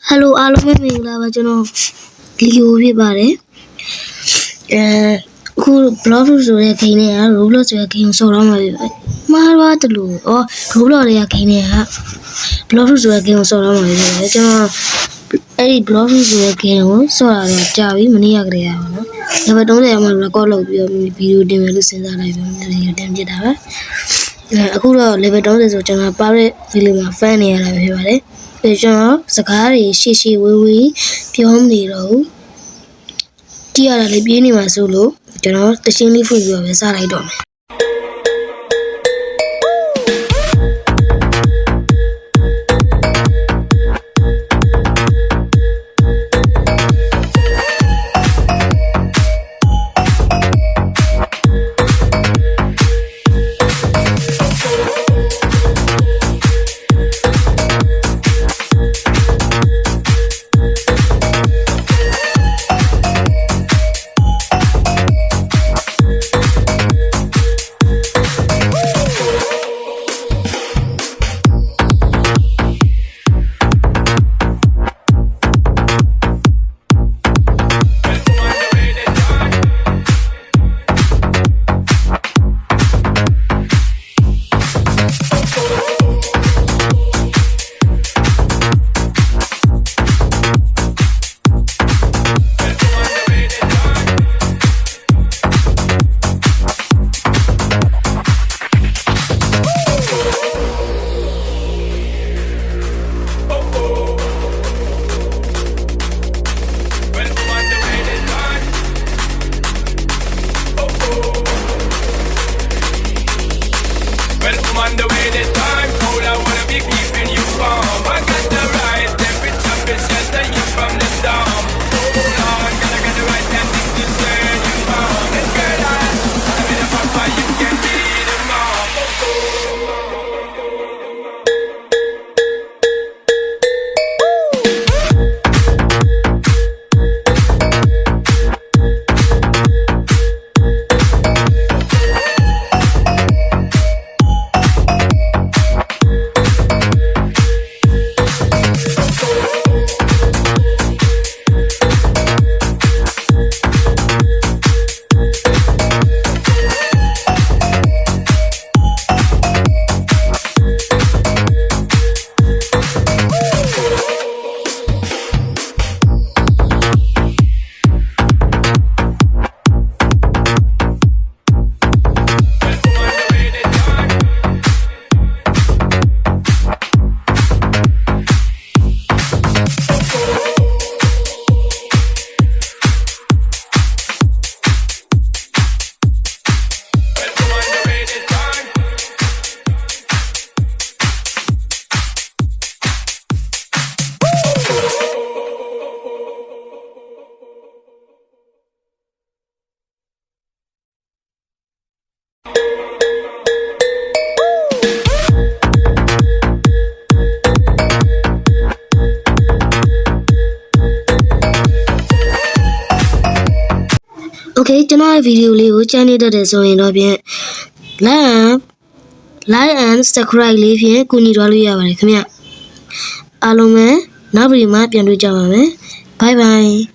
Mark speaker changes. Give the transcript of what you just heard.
Speaker 1: Hello အားလုံးပဲမင်္ဂလာပါကျွန်တော်လီယိုဖြစ်ပါတယ်အခု blog ဆိုတဲ့ game နဲ့ Roblox ဆိုတဲ့ game ကိုဆော်တော့မှာဖြစ်ပါတယ်မှားသွားတယ်လို့Roblox တွေက game တွေက blog ဆိုတဲ့ game ကိုဆော်တော့မှာဖြစ်ပါတယ်ကျွန်တော်အဲ့ဒီ blog ဆိုတဲ့ game ကိုဆော်ရတော့ကြာပြီမနေ့ကတည်းကပါနော် level 30မှာ record လုပ်ပြီးတော့ဗီဒီယိုတင်မယ်လို့စဉ်းစားလိုက်ပြီးဗီဒီယိုတင်ပြတာပါအခုတော့ level 30ဆိုကျွန်တော် pirate video မှာ fan နေရတာဖြစ်ပါတယ်ကျွန်တော်စကားတွေရှေ့ဝေးပြောမနေတော့ဘူးကြည့်ရတာလည်းပြေးနေမှာဆိုလို့ကျွန်တော်တရှင်းလေးဖွင့်ပြီးတော့ပဲစလိုက်တော့မယ်
Speaker 2: On the way this time, cold, I wanna be keeping you warm. I got the right temperature to shelter you from the storm. Hold on, gotta get the right tactics to turn you on. And girl, I'm in a papa, you can be the mom.
Speaker 1: Okay ကျွန်တော်ရဲ့ဗီဒီယိုလေးကိုကြမ်းနေတတ်တယ်ဆိုရင်တော့ဖြင့် like and subscribe လေးဖြင့်ကူညီသွားလို့ရပါတယ်ခင်ဗျအားလုံးပဲနောက်ဗီဒီယိုမှာပြန်တွေ့ကြပါမယ် bye bye